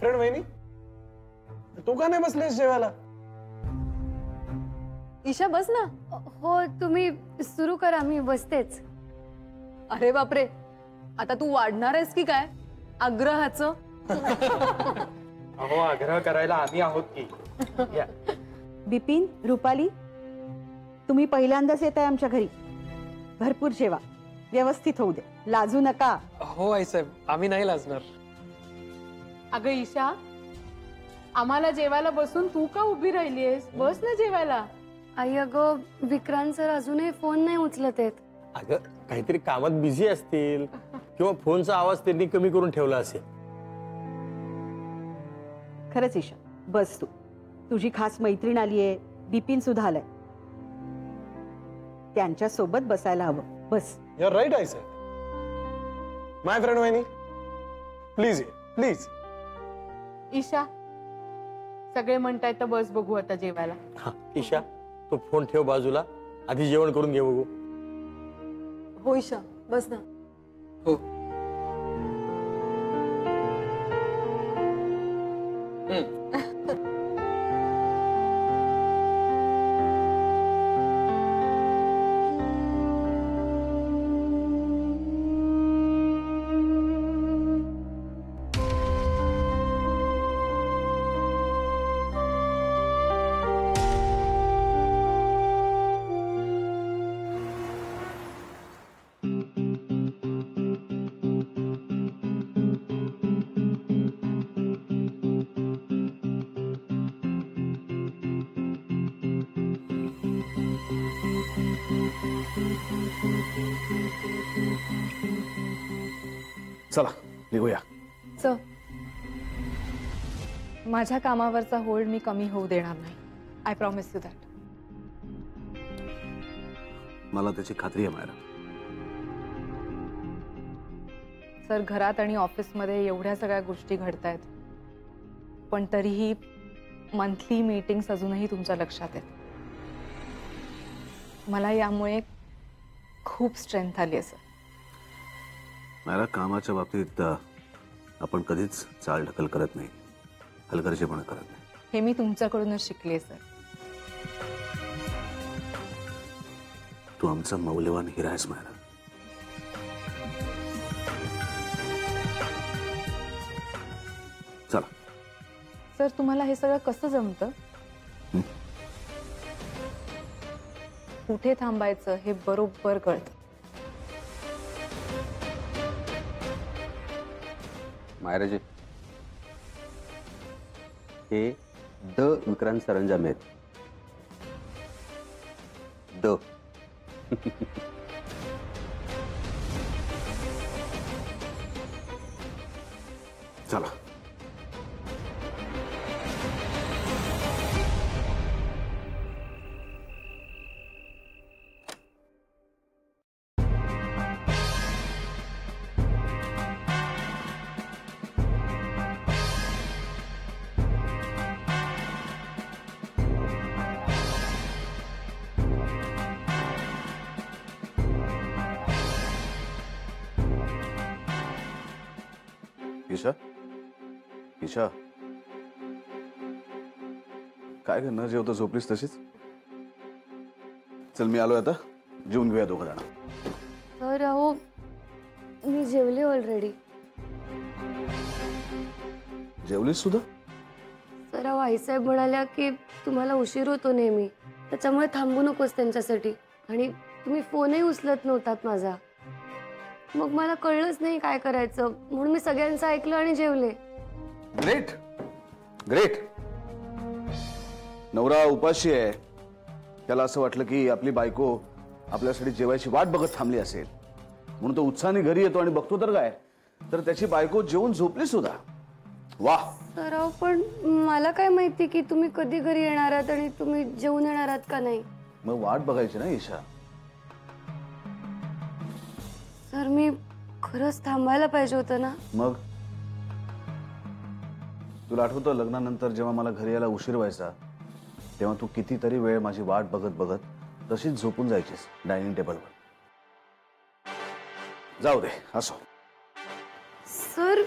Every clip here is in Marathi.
फ्रेंड वहिनी, तू का नाही बसलीस जेवायला? ईशा बस ना. हो तुम्ही सुरू करा, मी बसतेच. अरे बापरे, आता तू वाढणार आहेस की काय आग्रहाचं? अहो आग्रह करायला आम्ही आहोत की. या. बिपिन, रुपाली, तुम्ही पहिल्यांदाच येत आहे आमच्या घरी. भरपूर जेवा, व्यवस्थित होऊ दे, लाजू नका. हो आई साहेब, आम्ही नाही लाजणार. अगं ईशा, आम्हाला जेवायला बसून तू का उभी राहिलीयस? बस ना जेवायला. आई अगं, विक्रांत सर अजूनही फोन नाही उचलत आहेत. अगं काहीतरी कामात बिझी असतील किंवा फोनचा आवाज त्यांनी कमी करून ठेवला असेल. खरंच ईशा, बस तू. तुझी खास मैत्रीण आलीये, बिपिन सुद्धा आलाय. त्यांच्या सोबत बसायला हवं. बस. यू आर राईट आई साहेब. माय फ्रेंड वहिनी, प्लीज ये, प्लीज. ईशा, सगळे म्हणतायत तर बस बघू आता जेवायला. हा ईशा, तो फोन ठेव बाजूला, आधी जेवण करून घे बघू. हो ईशा, बस ना. हो. चला निघूया. चल, माझ्या कामावरचा होल्ड मी कमी होऊ देणार नाही. I promise you that. मला त्याची खात्री आहे मायरा. सर, घरात आणि ऑफिसमध्ये एवढ्या सगळ्या गोष्टी घडतायत, पण तरीही मंथली मीटिंग्स अजूनही तुमच्या लक्षात आहेत. मला यामुळे खूप स्ट्रेंथ आली आहे सर. मायरा, कामाच्या बाबतीत आपण कधीच चालढकल करत नाही, हलगर्जीपणा करत नाही. हे मी तुमच्याकडूनच शिकले सर. तू आमचा मौल्यवान हिरा आहेस मायरा. चला. सर, तुम्हाला हे सगळं कसं जमतं? कुठे थांबायचं हे बरोबर कळतं. मायराजी, हे द विक्रांत सरंजाम आहेत. द. चला. ईशा, ईशा, काय ग, न जेवता झोपलीस तशीच? चल, मी आलोय आता, जेवून घेऊया दोघं जण. तर अहो, मी जेवले ऑलरेडी. जेवलीस सुद्धा? तर अहो, आईसाहेब म्हणाल्या की तुम्हाला उशीर होतो नेहमी, त्याच्यामुळे थांबू नकोस त्यांच्यासाठी. आणि तुम्ही फोनही उचलत नव्हतात माझा. मग मला कळलंच नाही काय करायचं, म्हणून मी सगळ्यांचं ऐकलं आणि जेवले. Great, great. नवरा उपाशी आहे, त्याला असं वाटलं की आपली बायको आपल्यासाठी जेवायची वाट बघत थांबली असेल, म्हणून तो उत्साहाने घरी येतो आणि बघतो तर काय, तर त्याची बायको जेवून झोपली सुद्धा. वाह. तर अहो, पण मला काय माहिती की तुम्ही कधी घरी येणार आहात आणि तुम्ही जेवून येणार आहात का नाही. मग वाट बघायची ना ईशा. सर, मी खरंच थांबायला पाहिजे होतं ना. मग तुला आठवतं लग्नानंतर जेव्हा मला घरी यायला उशीर व्हायचा, तेव्हा तू कितीतरी वेळ माझी वाट बघत बघत तशीच झोपून जायचीस डायनिंग टेबलवर. जाऊ दे, असो. सर,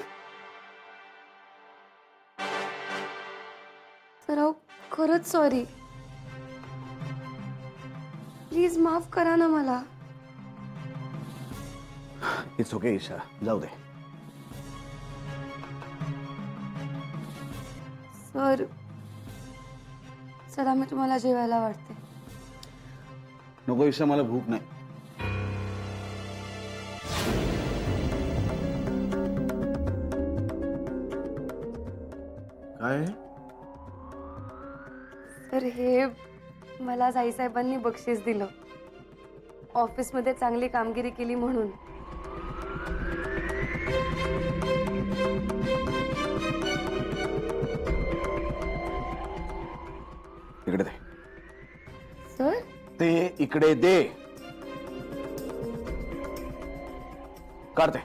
खरंच सॉरी. प्लीज माफ करा ना मला. इट्स ओके ईशा, जाऊ दे. सर चला मी तुम्हाला जेवायला वाटते. नको ईशा, मला भूक नाही. काय? तर हे मला साईसाहेबांनी बक्षीस दिलं ऑफिसमध्ये चांगली कामगिरी केली म्हणून. इकडे दे. सर ते इकडे दे. काढते.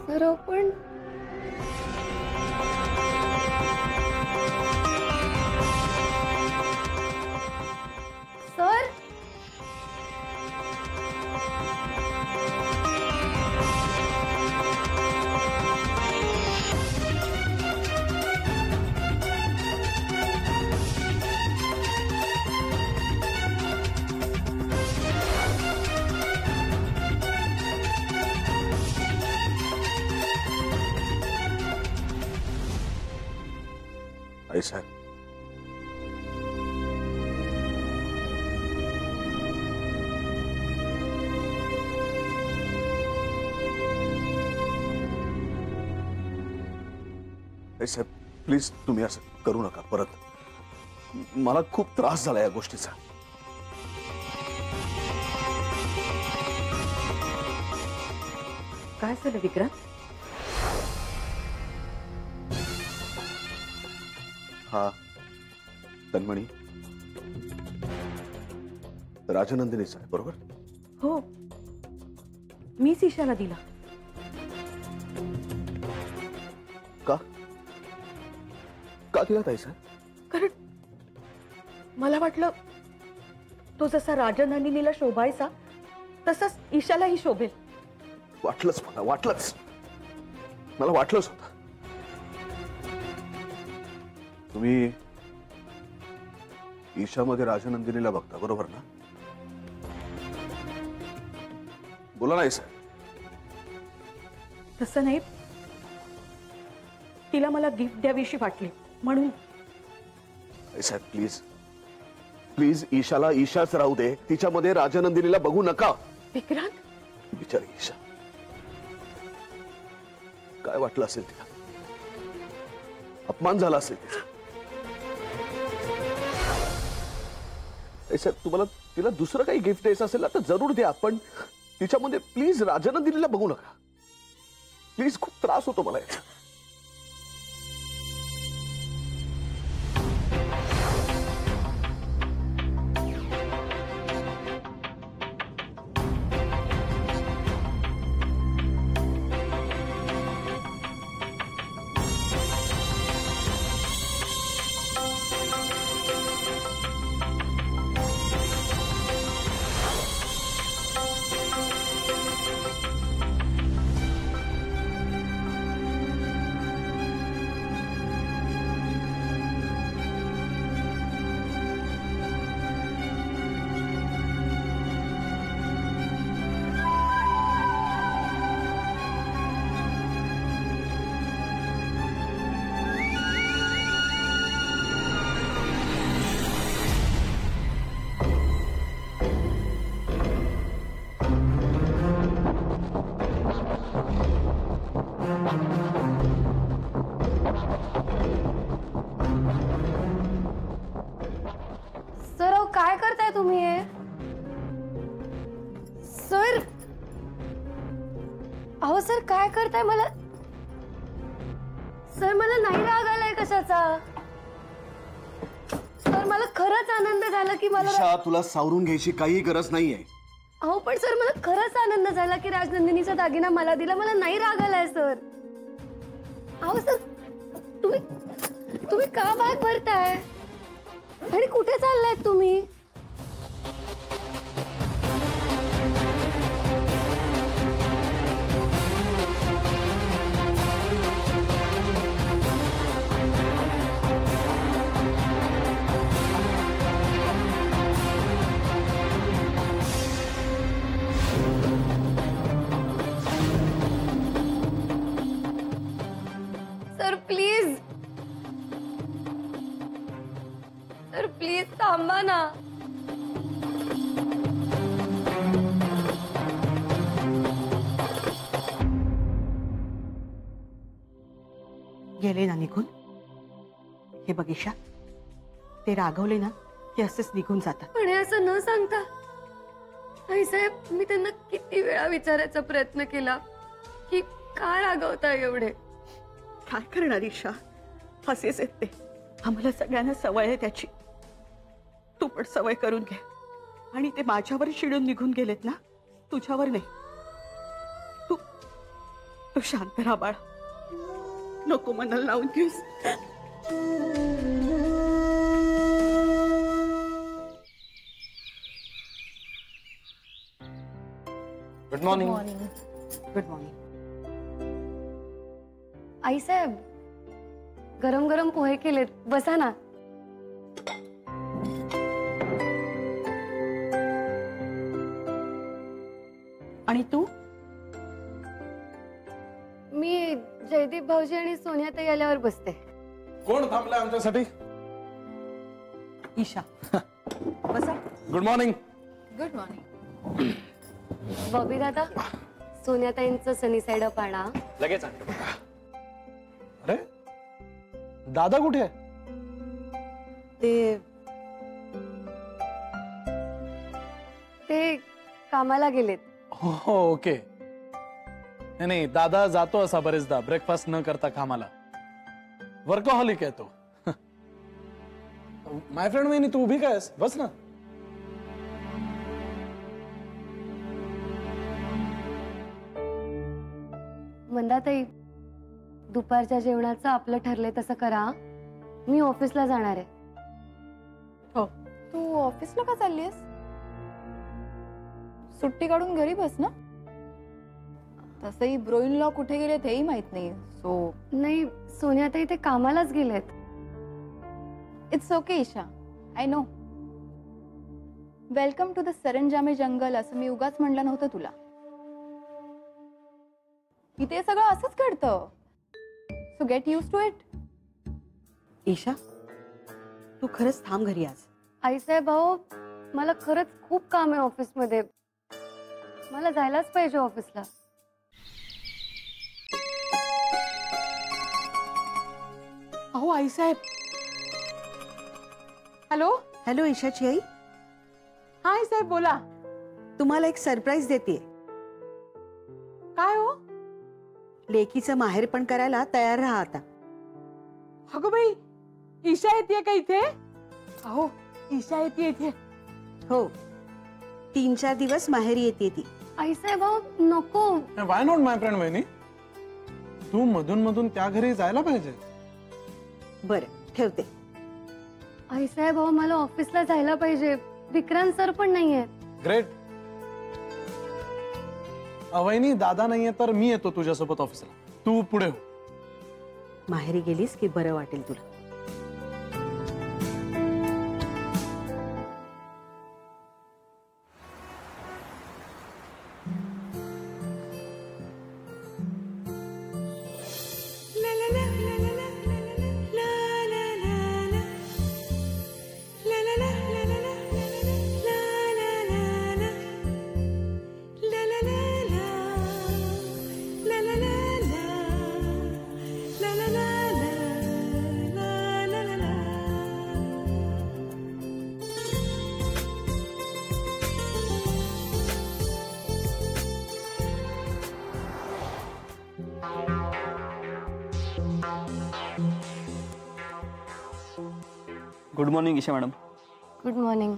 सर पण sir I Saheb, I Saheb please तुम्ही असं करू नका परत. मला खूप त्रास झाला या गोष्टीचा. काय झालं विक्रांत? हा तन्मणी राजनंदिनीचा आहे बरोबर? हो, मीच ईशाला दिला. का का दिला ताई साहेब? कारण मला वाटलं तो जसा राजनंदिनीला शोभायचा तसंच ईशालाही शोभेल. वाटलंच मला, वाटलंच. मला वाटलंच होतं. तुम्ही ईशामध्ये राजनंदिनीला बघता बरोबर ना? बोला नाही साहेब. तसं नाही, तिला मला गिफ्ट द्यावीशी वाटली म्हणून. साहेब प्लीज प्लीज ईशाला ईशाच राहू दे. तिच्यामध्ये राजनंदिनीला बघू नका. विक्रांत, बिचारी ईशा, काय वाटलं असेल तिला? अपमान झाला असेल तिचा. साहेब तुम्हाला तिला दुसरं काही गिफ्ट द्यायचं असेल ना तर जरूर द्या, पण तिच्यामध्ये प्लीज राजनंदिनीला बघू नका. प्लीज, खूप त्रास होतो मला याचा. सर अहो काय करताय तुम्ही हे? सर अहो सर काय करताय? मला सर मला नाही राग आलाय कशाचा. सर मला खरंच आनंद झाला की मला ईशा, तुला सावरून घ्यायची काही गरज नाहीये. अहो पण सर मला खरंच आनंद झाला की राजनंदिनीचा दागिना मला दिला. मला नाही राग आलाय सर. अहो सर तुम्ही तुम्ही का बाहेर भरताय आणि कुठे चाललाय तुम्ही? प्लीज थांबा ना. गेले ना निघून. हे बघ ईशा, ते रागवले ना की असेच निघून जातात. पण हे असं न सांगता. आईसाहेब, मी त्यांना किती वेळा विचारायचा प्रयत्न केला की का रागवताय एवढे. काय करणार ईशा, असेच आहेत ते. आम्हाला सगळ्यांना सवय आहे त्याची. तू पण सवय करून घे. आणि ते माझ्यावर चिडून निघून गेलेत ना, तुझ्यावर नाही. तू तू शांत राहा बाळा. नको मनाला लावून घेऊस. Good morning. Good morning. आईसाहेब, गरम गरम पोहे केलेत, बसा ना. आणि तू? मी जयदीप भाऊजी आणि सोनियाताई आल्यावर बसते. कोण थांबलाय आमच्यासाठी? ईशा बसा. Good morning. Good morning. Bobby दादा, सोनियाताईंचं सनी साइड अप आणा. लगेच आणतो. अरे दादा कुठे आहे? ते कामाला गेलेत. हो ओके. नाही नाही, दादा जातो असा बरेचदा ब्रेकफास्ट न करता कामाला. वर्कहॉलिक आहे तो. माय फ्रेंड वहिनी, तू उभी काय आहेस? बस ना. मंदाताई, दुपारच्या जेवणाचं आपलं ठरलंय तसं करा. मी ऑफिसला जाणार आहे. हो. तू ऑफिसला का चाललीस? सुट्टी काढून घरी बस ना. तसंही ब्रोइन लॉ कुठे गेले तेही माहित नाही. सो नाही, सोनियाताई ते कामालाच गेलेत. It's okay Isha, I know. Welcome to the Saranjame jungle असं मी उगाच म्हणलं नव्हतं तुला. इथे सगळं असंच घडतं. So get used to it. Isha, तू खरंच थांब घरी आज. आईसाहेब भाऊ, मला खरंच खूप काम आहे ऑफिसमध्ये. मला जायलाच पाहिजे ऑफिसला. अहो आईसाहेब. हॅलो. हॅलो ईशाची आई. हा साहेब बोला. तुम्हाला एक सरप्राईज देते. काय हो? लेकीचं माहेर पण करायला तयार राहा आता. अगं बाई, ईशा येते का इथे? अहो, ईशा येते इथे. हो, 3-4 दिवस माहेरी येते ती. आईसाहेब भाऊ, नको. वाय नॉट माय फ्रेंड वहिनी? तू मधून मधून त्या घरी जायला पाहिजे. बरं ठेवते. आईसाहेब भाऊ, मला ऑफिसला जायला पाहिजे. विक्रांत सर पण नाहीये. ग्रेट. वहिनी, दादा नाहीये तर मी येतो तुझ्यासोबत ऑफिसला. तू पुढे हो. माहेरी गेलीस की बरं वाटेल तुला. Good morning Isha madam. Good morning.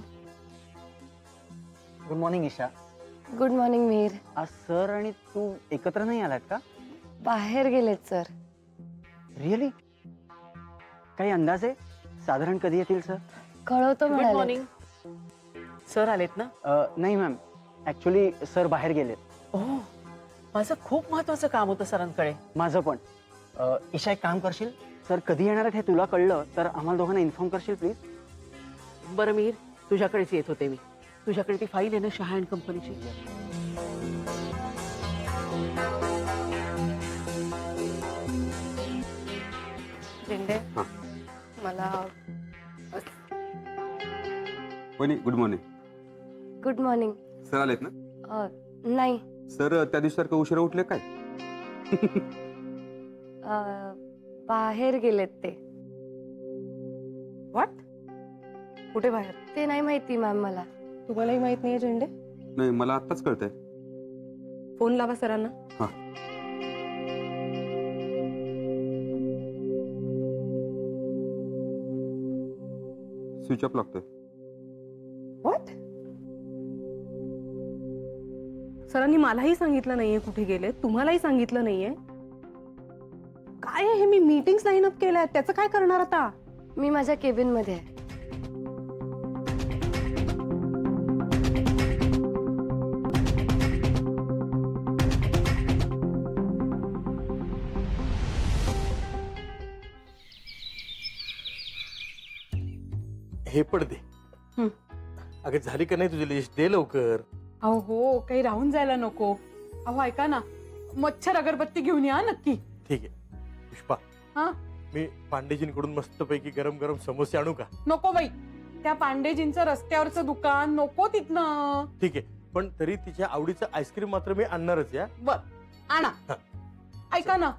Good morning Isha. Good morning Mihir. आज सर आणि तू एकत्र नाही आलात का? बाहेर गेलेत सर. रिअली? काही अंदाज आहे साधारण कधी येतील सर? कळवतो म्हणाले. सर आलेत ना? नाही मॅम, ऍक्च्युली सर बाहेर गेलेत. ओह, माझं खूप महत्वाचं काम होतं सरांकडे. माझं पण. ईशा एक काम करशील? सर कधी येणार आहेत हे तुला कळलं तर आम्हाला दोघांना इन्फॉर्म करशील प्लीज? बरं मिहीर, तुझ्याकडेच येत होते मी. तुझ्याकडे ती फाईल आहे ना शहा अँड कंपनीची? मला वहिनी good morning. Good morning. Sir आलेत ना? नाही. सर त्या दिवशी सारखं उशिरा उठले काय? बाहेर गेलेत ते. व्हॉट? कुठे बाहेर? ते नाही माहिती मॅम मला. तुम्हालाही माहित नाहीये झेंडे? नाही, मला आत्ताच कळतंय. फोन लावा सरांना. हा. स्विच ऑफ लागतोय. व्हॉट? सरांनी मलाही सांगितलं नाहीये कुठे गेले, तुम्हालाही सांगितलं नाहीये. काय आहे हे? मी मीटिंग्स लाईन अप केल्या, त्याचं काय करणार आता? मी माझ्या केबिन मध्ये आहे. हे पण दे. अगं झाली का नाही तुझी लिस्ट? दे लवकर. अहो हो, काही राहून जायला नको. अहो ऐका ना, मच्छर अगरबत्ती घेऊन या नक्की. ठीक आहे पुष्पा. हा, मी पांडेजींकडून मस्तपैकी गरम गरम समोसे आणू का? नको बाई, त्या पांडेजींचं रस्त्यावरचं दुकान नको तिथनं. ठीक आहे, पण तरी तिच्या आवडीचं आईस्क्रीम मात्र मी आणणारच. या बर आणा. ऐका ना,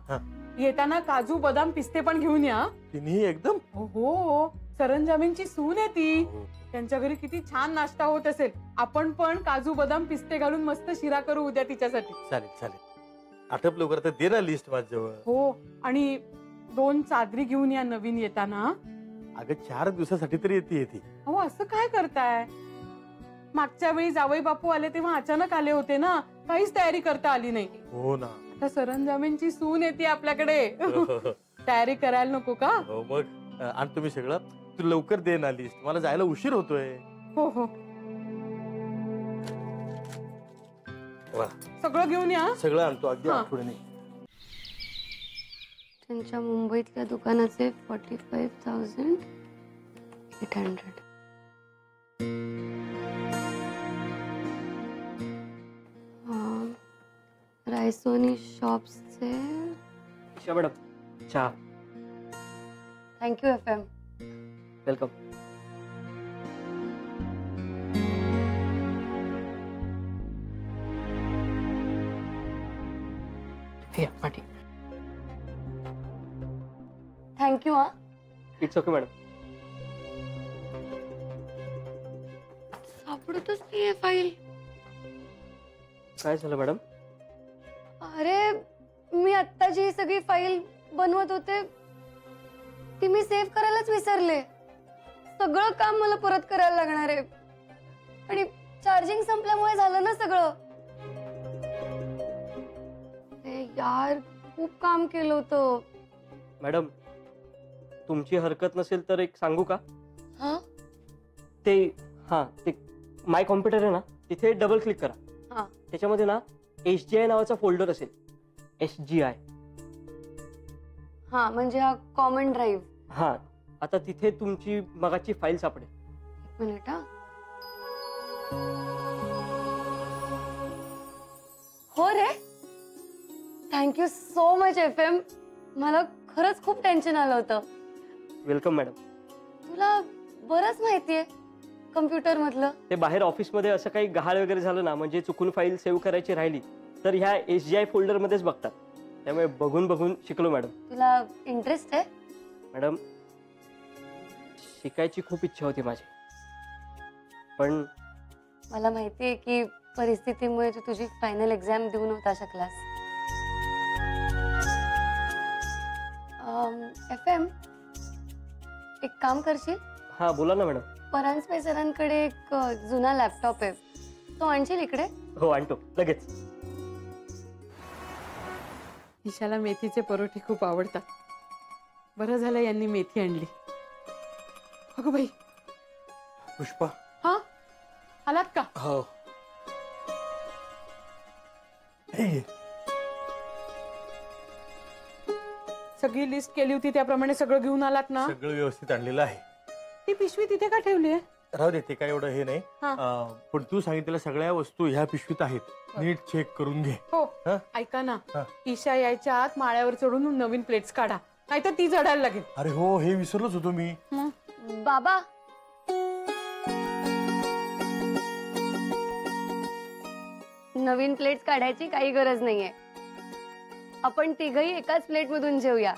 येताना काजू बदाम पिस्ते पण घेऊन या. तिन्ही एकदम? हो, सरंजामींची सून आहे ती. त्यांच्या घरी किती छान नाश्ता होत असेल. आपण पण काजू बदाम पिस्ते घालून मस्त शिरा करू उद्या तिच्यासाठी. चालेल चालेल. आठवलं लवकर तर दे ना लिस्ट माझ्याजवळ. हो, आणि 2 चादरी घेऊन या नवीन येताना. अगं 4 दिवसासाठी तरी येते ती. अहो असं काय करताय? मागच्या वेळी जावई बापू आले तेव्हा अचानक आले होते ना, काहीच तयारी करता आली नाही. हो ना. आता सरंजामींची सून येते आपल्याकडे. तयारी करायला नको का? हो मग आणतो मी सगळं. तू लवकर दे ना लिस्ट, मला जायला उशीर होतोय. हो हो, सगळं घेऊन या. सगळं आणतो अगदी आठवड्याने. त्यांच्या मुंबईतल्या दुकानाचे 45,800. रायसोनी शॉप्सचे. मॅडम चहा. Thank you FM. वेलकम. थँक्यू. हा, इट्स ओके मॅडम. सापडतच नाहीये फाईल. काय झालं मॅडम? अरे मी आत्ता जी सगळी फाईल बनवत होते ती मी सेव्ह करायलाच विसरले. सगळं काम मला परत करायला लागणार आहे आणि चार्जिंग संपल्यामुळे झालं ना सगळं. यार खूप काम केलं होतं. मॅडम तुमची हरकत नसेल तर एक सांगू का? हा, ते माय कॉम्प्युटर आहे ना, तिथे डबल क्लिक करा. हा, त्याच्यामध्ये ना HGI नावाचा फोल्डर असेल. HGI. हा म्हणजे हा कॉमन ड्राईव्ह. हा, आता तिथे तुमची मगाची फाईल सापडेल. एक मिनिट. हा, हो रे, थँक्यू सो मच FM. मला खरंच खूप टेन्शन आलं होतं. Welcome madam. तुला बरंच माहितीये कम्प्युटर मधलं. ते बाहेर ऑफिसमध्ये असं काही गहाळ वगैरे झालं ना, म्हणजे चुकून फाईल सेव्ह करायची राहिली तर ह्या HGI फोल्डर मध्येच बघतात. त्यामुळे बघून बघून शिकलो मॅडम. तुला इंटरेस्ट आहे? मॅडम शिकायची खूप इच्छा होती माझी, पण मला माहितीये की परिस्थितीमुळे तू तुझी फायनल एक्झाम देऊ नव्हता शकलास. FM एक काम करशील? हा बोला ना मॅडम. परांजपे सरांकडे एक जुना लॅपटॉप आहे, तो आणशील इकडे? हो आणतो लगेच. ईशाला मेथीचे परोठे खूप आवडतात. बरं झालं यांनी मेथी आणली. अगं बाई. पुष्पा. हा, आलात का? हो. सगळी लिस्ट केली होती त्याप्रमाणे सगळं घेऊन आलात ना? सगळं व्यवस्थित आणलेलं आहे. ती पिशवी तिथे का ठेवली आहे? राहू दे, ते काय एवढं हे नाही. पण तू सांगितलेल्या सगळ्या वस्तू ह्या पिशवीत आहेत. नीट चेक करून घे. हो. ऐका ना, ईशा यायच्या आत माळ्यावर चढून नवीन प्लेट्स काढा, नाहीतर ती जडायला लागेल. अरे हो, हे विसरलोच होतो मी. बाबा नवीन प्लेट्स काढायची काही गरज नाहीये. आपण तिघही एकाच प्लेट मधून जेवूया.